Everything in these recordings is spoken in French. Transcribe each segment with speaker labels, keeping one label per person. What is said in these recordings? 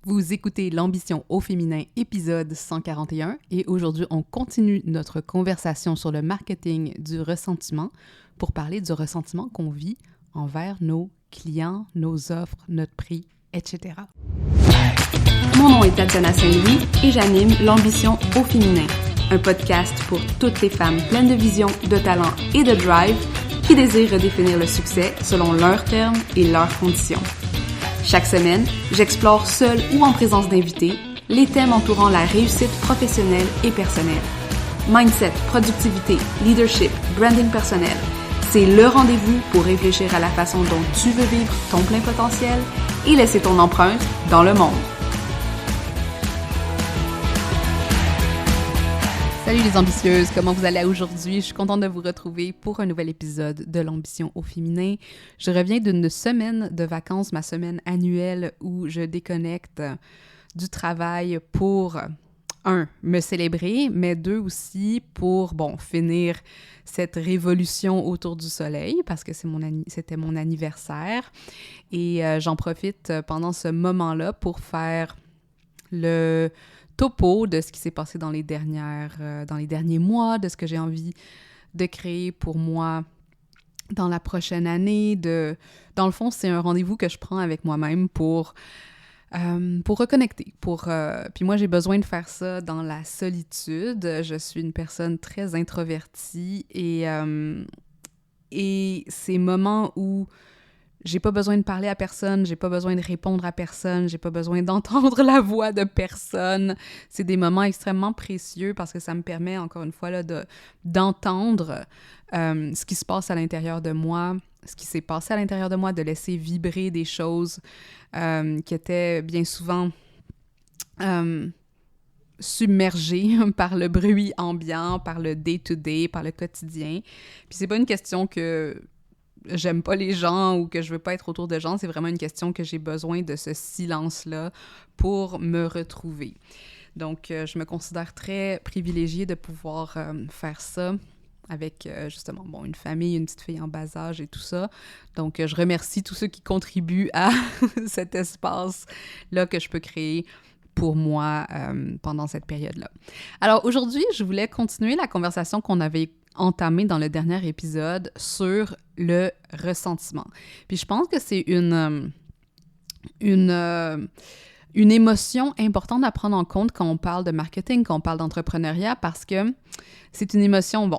Speaker 1: Vous écoutez l'ambition au féminin, épisode 141, et aujourd'hui, on continue notre conversation sur le marketing du ressentiment pour parler du ressentiment qu'on vit envers nos clients, nos offres, notre prix, etc.
Speaker 2: Mon nom est Tatiana Saint-Louis et j'anime l'ambition au féminin, un podcast pour toutes les femmes pleines de vision, de talent et de drive qui désirent redéfinir le succès selon leurs termes et leurs conditions. Chaque semaine, j'explore seule ou en présence d'invités les thèmes entourant la réussite professionnelle et personnelle. Mindset, productivité, leadership, branding personnel, c'est le rendez-vous pour réfléchir à la façon dont tu veux vivre ton plein potentiel et laisser ton empreinte dans le monde.
Speaker 1: Salut les ambitieuses, comment vous allez aujourd'hui? Je suis contente de vous retrouver pour un nouvel épisode de l'ambition au féminin. Je reviens d'une semaine de vacances, ma semaine annuelle où je déconnecte du travail pour, me célébrer, mais deux aussi pour, finir cette révolution autour du soleil parce que c'était mon anniversaire. Et j'en profite pendant ce moment-là pour faire le topo de ce qui s'est passé dans les derniers mois, de ce que j'ai envie de créer pour moi dans la prochaine année. Dans le fond, c'est un rendez-vous que je prends avec moi-même pour reconnecter. Puis moi, j'ai besoin de faire ça dans la solitude. Je suis une personne très introvertie et ces moments où j'ai pas besoin de parler à personne, j'ai pas besoin de répondre à personne, j'ai pas besoin d'entendre la voix de personne. C'est des moments extrêmement précieux parce que ça me permet, encore une fois, là, d'entendre ce qui se passe à l'intérieur de moi, ce qui s'est passé à l'intérieur de moi, de laisser vibrer des choses qui étaient bien souvent submergées par le bruit ambiant, par le day-to-day, par le quotidien. Puis c'est pas une question que j'aime pas les gens ou que je veux pas être autour de gens, c'est vraiment une question que j'ai besoin de ce silence-là pour me retrouver. Donc, je me considère très privilégiée de pouvoir faire ça avec, justement, une famille, une petite fille en bas âge et tout ça. Donc, je remercie tous ceux qui contribuent à cet espace-là que je peux créer pour moi pendant cette période-là. Alors, aujourd'hui, je voulais continuer la conversation qu'on avait entamé dans le dernier épisode sur le ressentiment. Puis je pense que c'est une émotion importante à prendre en compte quand on parle de marketing, quand on parle d'entrepreneuriat, parce que c'est une émotion,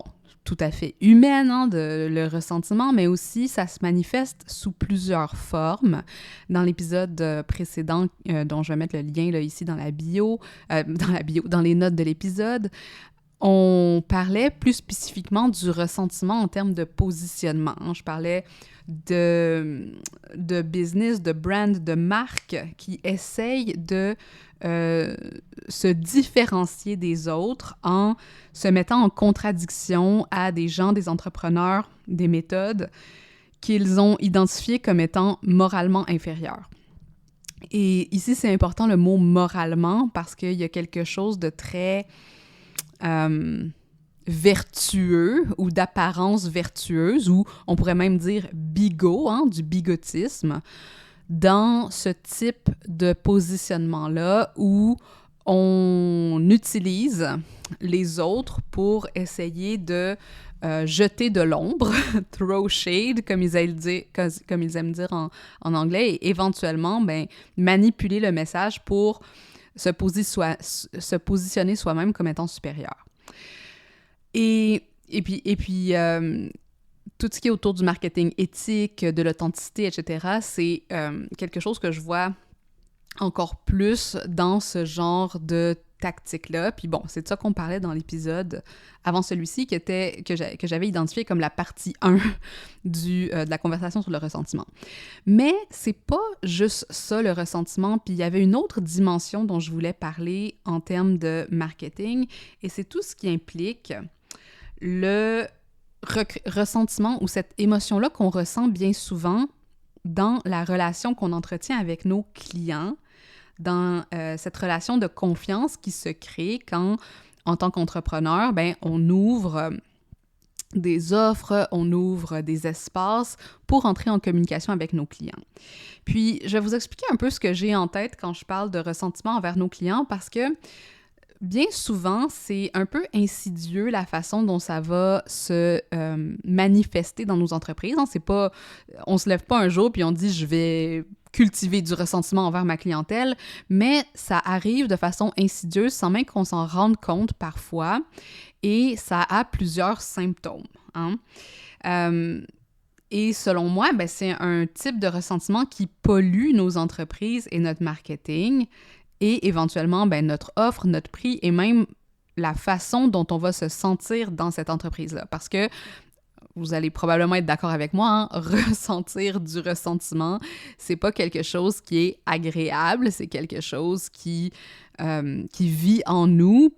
Speaker 1: tout à fait humaine, le ressentiment, mais aussi ça se manifeste sous plusieurs formes. Dans l'épisode précédent, dont je vais mettre le lien là, ici dans dans les notes de l'épisode, on parlait plus spécifiquement du ressentiment en termes de positionnement. Je parlais de business, de brand, de marque qui essayent de se différencier des autres en se mettant en contradiction à des gens, des entrepreneurs, des méthodes qu'ils ont identifiées comme étant moralement inférieures. Et ici, c'est important le mot « moralement » parce qu'il y a quelque chose de très vertueux ou d'apparence vertueuse, ou on pourrait même dire bigot, du bigotisme, dans ce type de positionnement-là où on utilise les autres pour essayer de jeter de l'ombre, throw shade, comme ils aiment dire en anglais, et éventuellement manipuler le message pour se positionner soi-même comme étant supérieur. Et puis tout ce qui est autour du marketing éthique, de l'authenticité, etc., c'est quelque chose que je vois encore plus dans ce genre de tactique-là. Puis c'est de ça qu'on parlait dans l'épisode avant celui-ci, que j'avais identifié comme la partie 1 de la conversation sur le ressentiment. Mais c'est pas juste ça, le ressentiment, puis il y avait une autre dimension dont je voulais parler en termes de marketing, et c'est tout ce qui implique le ressentiment ou cette émotion-là qu'on ressent bien souvent dans la relation qu'on entretient avec nos clients, dans cette relation de confiance qui se crée quand, en tant qu'entrepreneur, on ouvre des offres, on ouvre des espaces pour entrer en communication avec nos clients. Puis, je vais vous expliquer un peu ce que j'ai en tête quand je parle de ressentiment envers nos clients parce que bien souvent, c'est un peu insidieux la façon dont ça va se manifester dans nos entreprises. Hein. C'est pas, on se lève pas un jour puis on dit « je vais cultiver du ressentiment envers ma clientèle », mais ça arrive de façon insidieuse sans même qu'on s'en rende compte parfois et ça a plusieurs symptômes. Hein. Et selon moi, ben, c'est un type de ressentiment qui pollue nos entreprises et notre marketing et éventuellement ben, notre offre, notre prix et même la façon dont on va se sentir dans cette entreprise-là. Parce que vous allez probablement être d'accord avec moi, hein, ressentir du ressentiment, c'est pas quelque chose qui est agréable, c'est quelque chose qui vit en nous,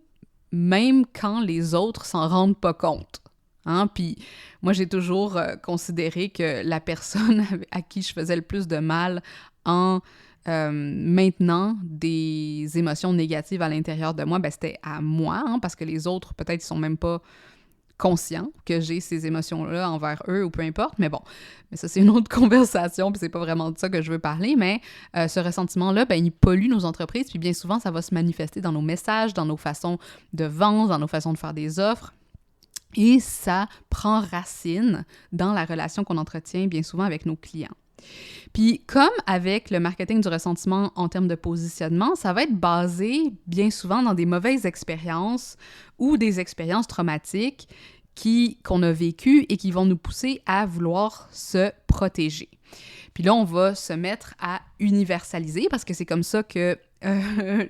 Speaker 1: même quand les autres s'en rendent pas compte. Hein? Puis moi, j'ai toujours considéré que la personne à qui je faisais le plus de mal en maintenant des émotions négatives à l'intérieur de moi, ben, c'était à moi, hein, parce que les autres, peut-être, ils sont même pas conscients que j'ai ces émotions-là envers eux ou peu importe, mais bon, mais ça, c'est une autre conversation, puis c'est pas vraiment de ça que je veux parler, mais ce ressentiment-là, ben, il pollue nos entreprises, puis bien souvent, ça va se manifester dans nos messages, dans nos façons de vendre, dans nos façons de faire des offres, et ça prend racine dans la relation qu'on entretient bien souvent avec nos clients. Puis, comme avec le marketing du ressentiment en termes de positionnement, ça va être basé bien souvent dans des mauvaises expériences ou des expériences traumatiques qu'on a vécues et qui vont nous pousser à vouloir se protéger. Puis là, on va se mettre à universaliser parce que c'est comme ça que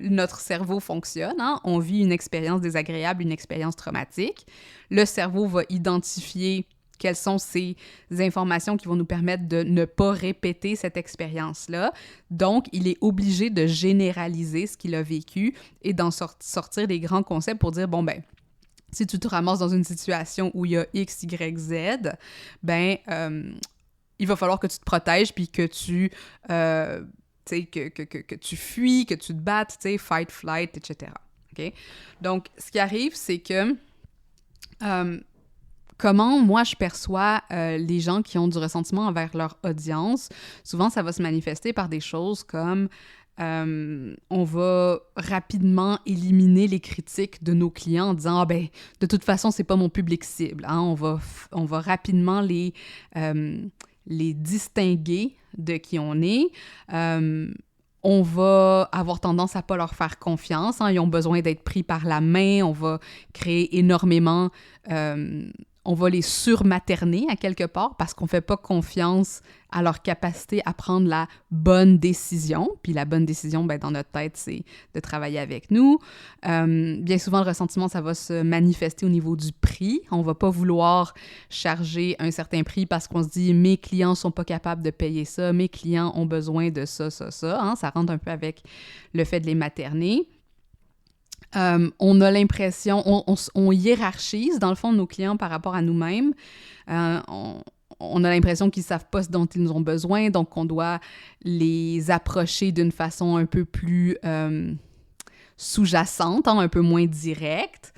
Speaker 1: notre cerveau fonctionne. Hein? On vit une expérience désagréable, une expérience traumatique. Le cerveau va identifier quelles sont ces informations qui vont nous permettre de ne pas répéter cette expérience-là. Donc, il est obligé de généraliser ce qu'il a vécu et d'en sortir des grands concepts pour dire, bon, ben, si tu te ramasses dans une situation où il y a X, Y, Z, ben, il va falloir que tu te protèges puis que tu... que tu fuis, que tu te battes, tu sais, fight, flight, etc. Okay? Donc, ce qui arrive, c'est que comment moi je perçois les gens qui ont du ressentiment envers leur audience, souvent ça va se manifester par des choses comme on va rapidement éliminer les critiques de nos clients en disant « Ah ben, de toute façon, c'est pas mon public cible. Hein? » On va rapidement les distinguer de qui on est. On va avoir tendance à pas leur faire confiance. Hein? Ils ont besoin d'être pris par la main. On va créer énormément... on va les surmaterner à quelque part parce qu'on fait pas confiance à leur capacité à prendre la bonne décision. Puis la bonne décision, ben, dans notre tête, c'est de travailler avec nous. Bien souvent, le ressentiment, ça va se manifester au niveau du prix. On va pas vouloir charger un certain prix parce qu'on se dit « mes clients sont pas capables de payer ça, mes clients ont besoin de ça, ça, ça. Hein? » Ça rentre un peu avec le fait de les materner. On a l'impression, on hiérarchise dans le fond nos clients par rapport à nous-mêmes. On a l'impression qu'ils ne savent pas ce dont ils nous ont besoin, donc on doit les approcher d'une façon un peu plus sous-jacente, hein, un peu moins directe.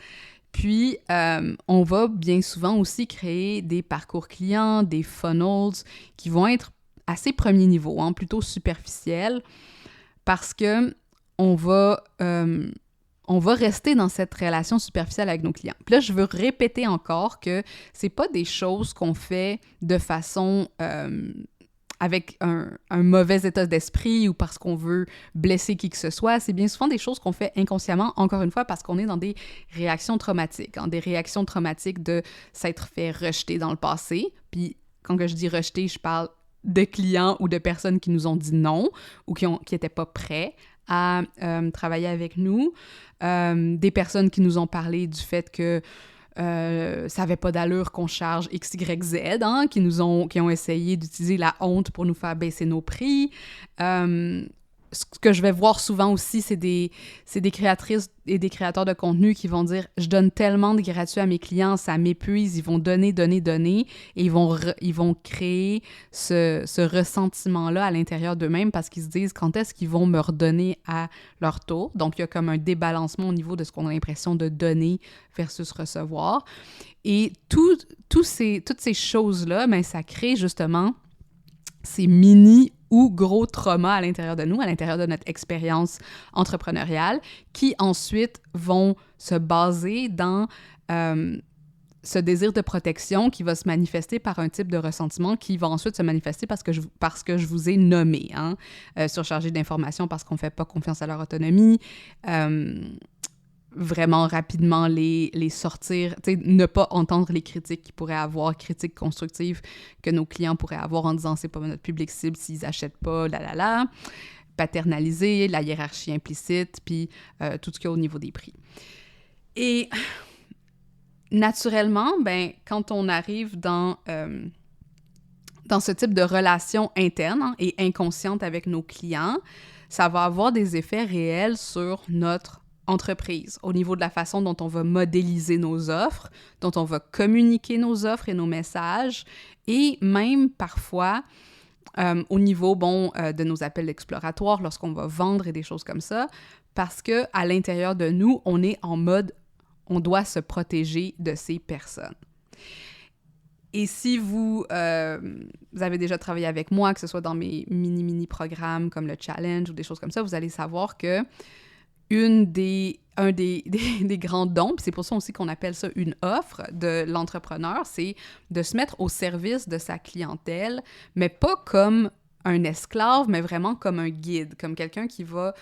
Speaker 1: Puis, on va bien souvent aussi créer des parcours clients, des funnels qui vont être assez premier niveau, hein, plutôt superficiels, parce que on va rester dans cette relation superficielle avec nos clients. Puis là, je veux répéter encore que c'est pas des choses qu'on fait de façon avec un mauvais état d'esprit ou parce qu'on veut blesser qui que ce soit. C'est bien souvent des choses qu'on fait inconsciemment, encore une fois, parce qu'on est dans des réactions traumatiques, hein, des réactions traumatiques de s'être fait rejeter dans le passé. Puis quand je dis rejeter, je parle de clients ou de personnes qui nous ont dit non ou qui n'étaient pas prêts à travailler avec nous, des personnes qui nous ont parlé du fait que ça n'avait pas d'allure qu'on charge X, Y, Z, hein, qui ont essayé d'utiliser la honte pour nous faire baisser nos prix. ce que je vais voir souvent aussi, c'est des créatrices et des créateurs de contenu qui vont dire « Je donne tellement de gratuit à mes clients, ça m'épuise. » Ils vont donner, et ils vont créer ce ressentiment-là à l'intérieur d'eux-mêmes parce qu'ils se disent « Quand est-ce qu'ils vont me redonner à leur tour? » Donc, il y a comme un débalancement au niveau de ce qu'on a l'impression de donner versus recevoir. Et toutes ces choses-là, ben, ça crée justement ces mini ou gros traumas à l'intérieur de nous, à l'intérieur de notre expérience entrepreneuriale, qui ensuite vont se baser dans ce désir de protection qui va se manifester par un type de ressentiment qui va ensuite se manifester parce que je vous ai nommé, hein, surchargé d'informations parce qu'on ne fait pas confiance à leur autonomie, vraiment rapidement les sortir, tu sais, ne pas entendre les critiques qu'ils pourraient avoir, critiques constructives que nos clients pourraient avoir en disant « c'est pas notre public cible s'ils achètent pas, paternaliser, la hiérarchie implicite, puis tout ce qu'il y a au niveau des prix. Et naturellement, ben, quand on arrive dans ce type de relation interne et inconsciente avec nos clients, ça va avoir des effets réels sur notre entreprise, au niveau de la façon dont on va modéliser nos offres, dont on va communiquer nos offres et nos messages, et même parfois au niveau de nos appels exploratoires lorsqu'on va vendre et des choses comme ça, parce qu'à l'intérieur de nous, on est en mode on doit se protéger de ces personnes. Et si vous avez déjà travaillé avec moi, que ce soit dans mes mini-programmes comme le challenge ou des choses comme ça, vous allez savoir que un des grands dons, puis c'est pour ça aussi qu'on appelle ça une offre de l'entrepreneur, c'est de se mettre au service de sa clientèle, mais pas comme un esclave, mais vraiment comme un guide, comme quelqu'un qui va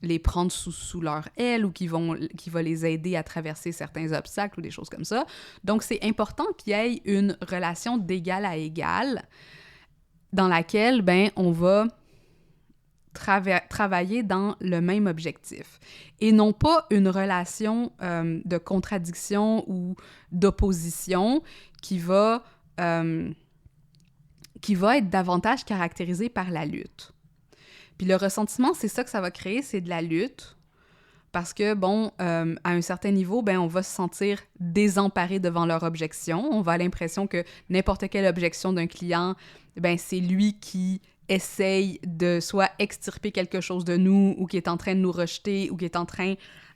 Speaker 1: les prendre sous leur aile ou qui va les aider à traverser certains obstacles ou des choses comme ça. Donc, c'est important qu'il y ait une relation d'égal à égal dans laquelle, ben, on va travailler dans le même objectif et non pas une relation de contradiction ou d'opposition qui va être davantage caractérisée par la lutte. Puis le ressentiment, c'est ça que ça va créer, c'est de la lutte parce que, à un certain niveau, ben, on va se sentir désemparé devant leur objection. On va avoir l'impression que n'importe quelle objection d'un client, ben, c'est lui qui essaye de soit extirper quelque chose de nous ou qui est en train de nous rejeter ou qui est en train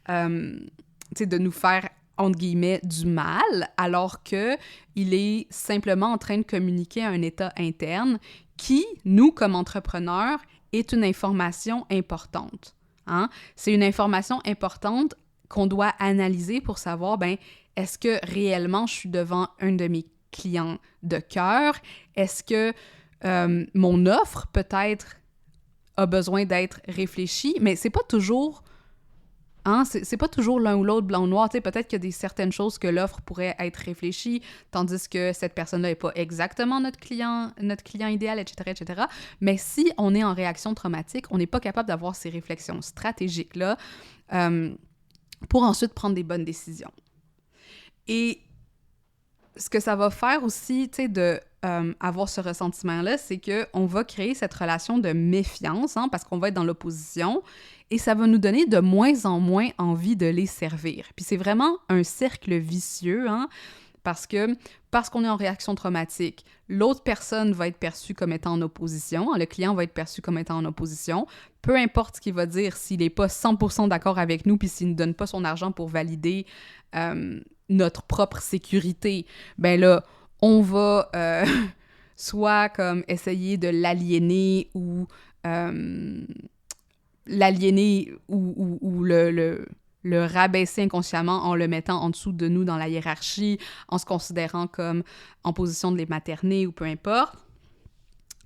Speaker 1: de nous faire, entre guillemets, du mal, alors qu'il est simplement en train de communiquer à un état interne qui, nous, comme entrepreneurs, est une information importante. Hein? C'est une information importante qu'on doit analyser pour savoir, ben, est-ce que réellement je suis devant un de mes clients de cœur? Est-ce que mon offre, peut-être, a besoin d'être réfléchie, mais c'est pas toujours... Hein, c'est pas toujours l'un ou l'autre, blanc ou noir. Tu sais, peut-être qu'il y a certaines choses que l'offre pourrait être réfléchie, tandis que cette personne-là n'est pas exactement notre client idéal, etc., etc. Mais si on est en réaction traumatique, on n'est pas capable d'avoir ces réflexions stratégiques-là pour ensuite prendre des bonnes décisions. Et ce que ça va faire aussi, tu sais, avoir ce ressentiment-là, c'est qu'on va créer cette relation de méfiance, hein, parce qu'on va être dans l'opposition, et ça va nous donner de moins en moins envie de les servir. Puis c'est vraiment un cercle vicieux, hein, parce qu'on est en réaction traumatique, l'autre personne va être perçue comme étant en opposition, le client va être perçu comme étant en opposition, peu importe ce qu'il va dire, s'il n'est pas 100% d'accord avec nous, puis s'il ne donne pas son argent pour valider notre propre sécurité, ben là, on va soit comme essayer de l'aliéner ou le rabaisser inconsciemment en le mettant en dessous de nous dans la hiérarchie, en se considérant comme en position de les materner ou peu importe.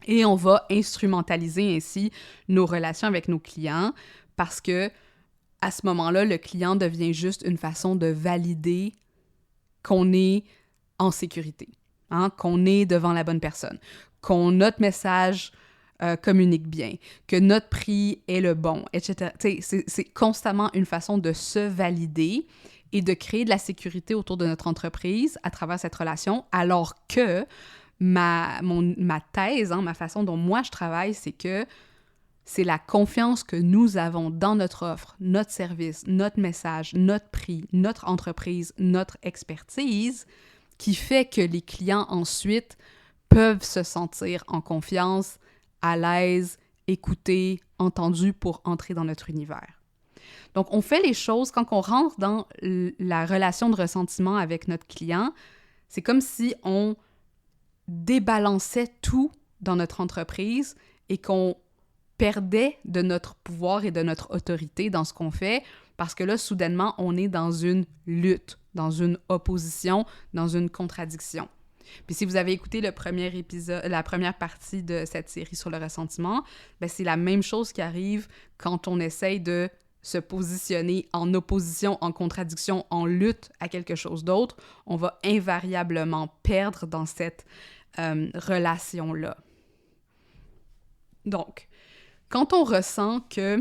Speaker 1: Et on va instrumentaliser ainsi nos relations avec nos clients parce que à ce moment-là, le client devient juste une façon de valider qu'on est en sécurité, hein, qu'on est devant la bonne personne, qu'on notre message communique bien, que notre prix est le bon, etc. C'est constamment une façon de se valider et de créer de la sécurité autour de notre entreprise à travers cette relation, alors que ma thèse, hein, ma façon dont moi je travaille, c'est que c'est la confiance que nous avons dans notre offre, notre service, notre message, notre prix, notre entreprise, notre expertise qui fait que les clients ensuite peuvent se sentir en confiance, à l'aise, écoutés, entendus pour entrer dans notre univers. Donc, on fait les choses quand on rentre dans la relation de ressentiment avec notre client, c'est comme si on débalançait tout dans notre entreprise et qu'on perdait de notre pouvoir et de notre autorité dans ce qu'on fait parce que là, soudainement, on est dans une lutte, dans une opposition, dans une contradiction. Puis si vous avez écouté le premier épisode, la première partie de cette série sur le ressentiment, bien, c'est la même chose qui arrive quand on essaye de se positionner en opposition, en contradiction, en lutte à quelque chose d'autre. On va invariablement perdre dans cette relation-là. Donc, quand on ressent que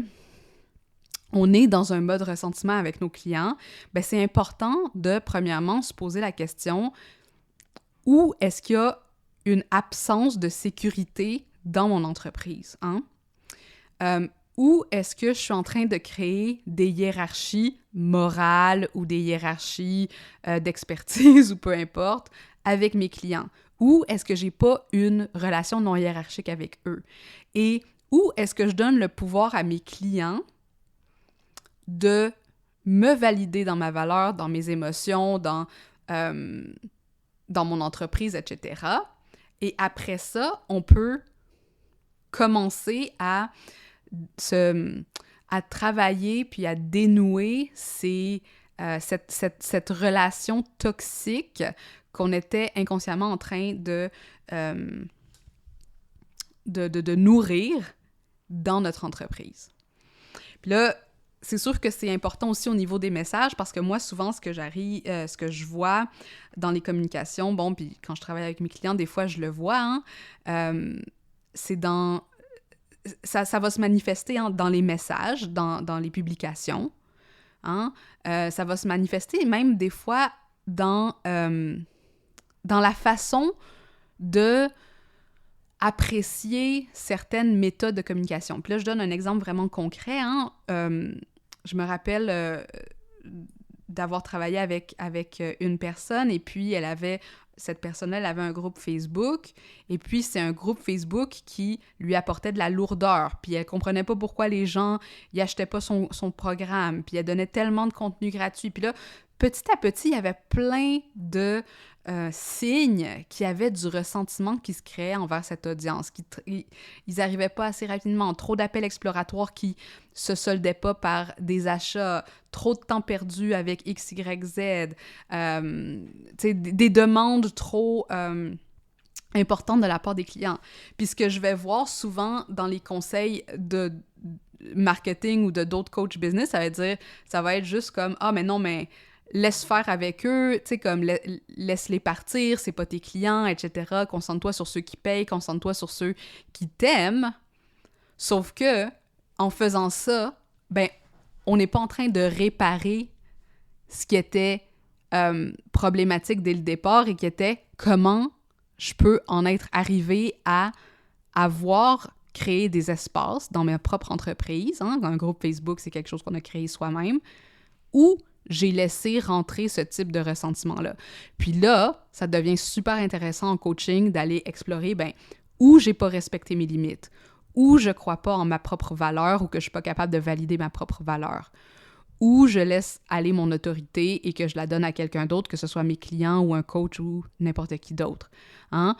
Speaker 1: on est dans un mode ressentiment avec nos clients, bien, c'est important de, premièrement, se poser la question où est-ce qu'il y a une absence de sécurité dans mon entreprise? Hein? Où est-ce que je suis en train de créer des hiérarchies morales ou des hiérarchies d'expertise ou peu importe avec mes clients? Où est-ce que j'ai pas une relation non hiérarchique avec eux? Et où est-ce que je donne le pouvoir à mes clients de me valider dans ma valeur, dans mes émotions, dans mon entreprise, etc. Et après ça, on peut commencer à travailler puis à dénouer cette relation toxique qu'on était inconsciemment en train de nourrir dans notre entreprise. Puis là, c'est sûr que c'est important aussi au niveau des messages parce que moi, souvent, ce que je vois dans les communications, bon, puis quand je travaille avec mes clients, des fois, je le vois, hein, c'est dans... Ça va se manifester dans les messages, dans les publications, hein, ça va se manifester même des fois dans la façon de apprécier certaines méthodes de communication. Puis là, je donne un exemple vraiment concret. Hein. Je me rappelle d'avoir travaillé avec une personne et puis cette personne-là, elle avait un groupe Facebook et puis c'est un groupe Facebook qui lui apportait de la lourdeur. Puis elle comprenait pas pourquoi les gens y achetaient pas son programme. Puis elle donnait tellement de contenu gratuit. Puis là, petit à petit, il y avait plein de signes qui avaient du ressentiment qui se créait envers cette audience. Ils n'arrivaient pas assez rapidement. Trop d'appels exploratoires qui se soldaient pas par des achats. Trop de temps perdu avec X, Y, Z. Des demandes trop importantes de la part des clients. Puis ce que je vais voir souvent dans les conseils de marketing ou de d'autres coachs business, ça va être juste comme « Ah, mais non, mais... » laisse faire avec eux, tu sais, comme laisse-les partir, c'est pas tes clients, etc. Concentre-toi sur ceux qui payent, concentre-toi sur ceux qui t'aiment. Sauf que, en faisant ça, ben, on n'est pas en train de réparer ce qui était problématique dès le départ et qui était comment je peux en être arrivé à avoir créé des espaces dans ma propre entreprise. Hein? Un groupe Facebook, c'est quelque chose qu'on a créé soi-même, où j'ai laissé rentrer ce type de ressentiment-là. Puis là, ça devient super intéressant en coaching d'aller explorer, où j'ai pas respecté mes limites, où je crois pas en ma propre valeur ou que je suis pas capable de valider ma propre valeur, où je laisse aller mon autorité et que je la donne à quelqu'un d'autre, que ce soit mes clients ou un coach ou n'importe qui d'autre. Hein?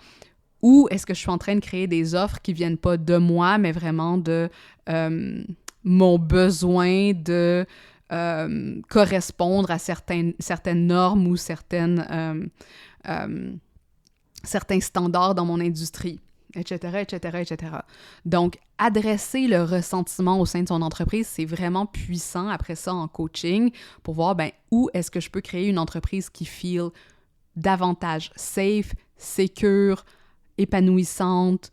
Speaker 1: Ou est-ce que je suis en train de créer des offres qui viennent pas de moi, mais vraiment de mon besoin de correspondre à certaines normes ou certains standards dans mon industrie, etc., etc., etc. Donc, adresser le ressentiment au sein de son entreprise, c'est vraiment puissant après ça en coaching pour voir où est-ce que je peux créer une entreprise qui feel davantage safe, sécure, épanouissante,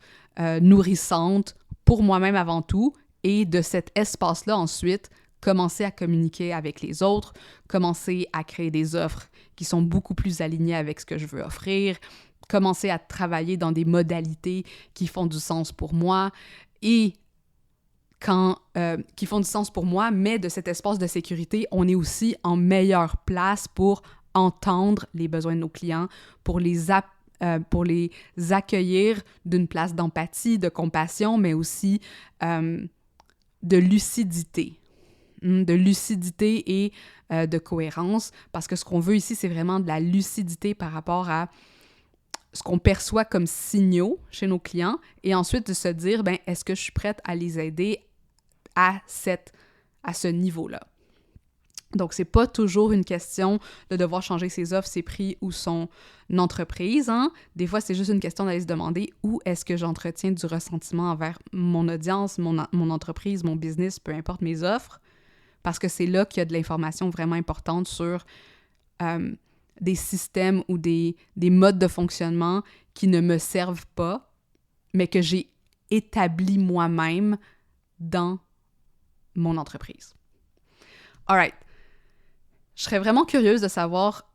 Speaker 1: nourrissante pour moi-même avant tout et de cet espace-là ensuite commencer à communiquer avec les autres, commencer à créer des offres qui sont beaucoup plus alignées avec ce que je veux offrir, commencer à travailler dans des modalités qui font du sens pour moi et qui font du sens pour moi, mais de cet espace de sécurité, on est aussi en meilleure place pour entendre les besoins de nos clients, pour les accueillir d'une place d'empathie, de compassion, mais aussi de lucidité. De lucidité et de cohérence, parce que ce qu'on veut ici, c'est vraiment de la lucidité par rapport à ce qu'on perçoit comme signaux chez nos clients, et ensuite de se dire, ben, est-ce que je suis prête à les aider à ce niveau-là? Donc, c'est pas toujours une question de devoir changer ses offres, ses prix ou son entreprise, hein? Des fois, c'est juste une question d'aller se demander où est-ce que j'entretiens du ressentiment envers mon audience, mon entreprise, mon business, peu importe mes offres, parce que c'est là qu'il y a de l'information vraiment importante sur des systèmes ou des modes de fonctionnement qui ne me servent pas, mais que j'ai établi moi-même dans mon entreprise. All right. Je serais vraiment curieuse de savoir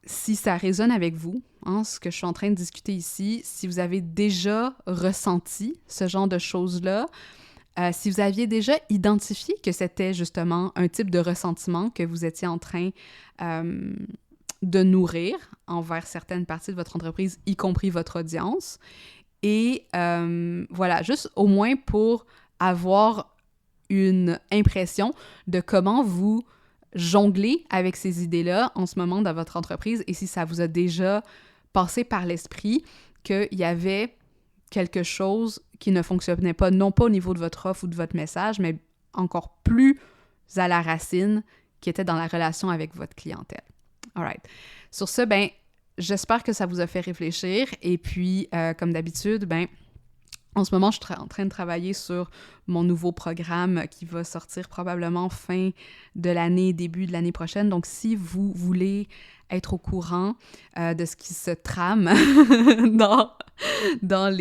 Speaker 1: si ça résonne avec vous, hein, ce que je suis en train de discuter ici, si vous avez déjà ressenti ce genre de choses-là, si vous aviez déjà identifié que c'était justement un type de ressentiment que vous étiez en train de nourrir envers certaines parties de votre entreprise, y compris votre audience. Et voilà, juste au moins pour avoir une impression de comment vous jonglez avec ces idées-là en ce moment dans votre entreprise, et si ça vous a déjà passé par l'esprit qu'il y avait quelque chose qui ne fonctionnait pas, non pas au niveau de votre offre ou de votre message, mais encore plus à la racine, qui était dans la relation avec votre clientèle. All right. Sur ce, ben, j'espère que ça vous a fait réfléchir, et puis, comme d'habitude, ben, en ce moment, je suis en train de travailler sur mon nouveau programme qui va sortir probablement fin de l'année, début de l'année prochaine. Donc, si vous voulez être au courant de ce qui se trame dans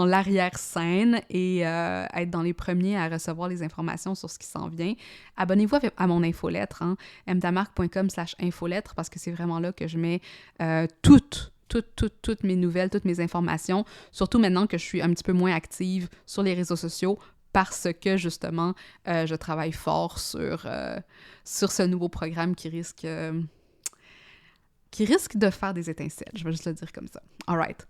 Speaker 1: l'arrière-scène et être dans les premiers à recevoir les informations sur ce qui s'en vient, abonnez-vous à mon infolettre, hein, mtamarque.com/infolettre, parce que c'est vraiment là que je mets toutes mes nouvelles, toutes mes informations, surtout maintenant que je suis un petit peu moins active sur les réseaux sociaux, parce que, justement, je travaille fort sur ce nouveau programme qui risque de faire des étincelles. Je vais juste le dire comme ça. All right.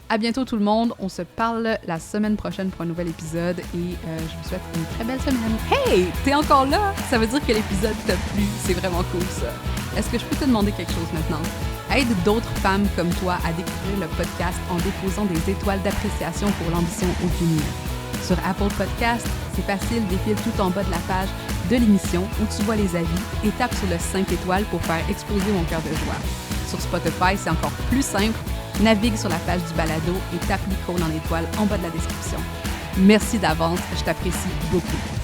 Speaker 1: À bientôt tout le monde. On se parle la semaine prochaine pour un nouvel épisode, et je vous souhaite une très belle semaine. Hey! T'es encore là? Ça veut dire que l'épisode t'a plu. C'est vraiment cool, ça. Est-ce que je peux te demander quelque chose maintenant? Aide d'autres femmes comme toi à découvrir le podcast en déposant des étoiles d'appréciation pour l'ambition au féminin. Sur Apple Podcast, c'est facile, défile tout en bas de la page de l'émission où tu vois les avis et tape sur le 5 étoiles pour faire exploser mon cœur de joie. Sur Spotify, c'est encore plus simple. Navigue sur la page du balado et tape l'icône en étoile en bas de la description. Merci d'avance, je t'apprécie beaucoup.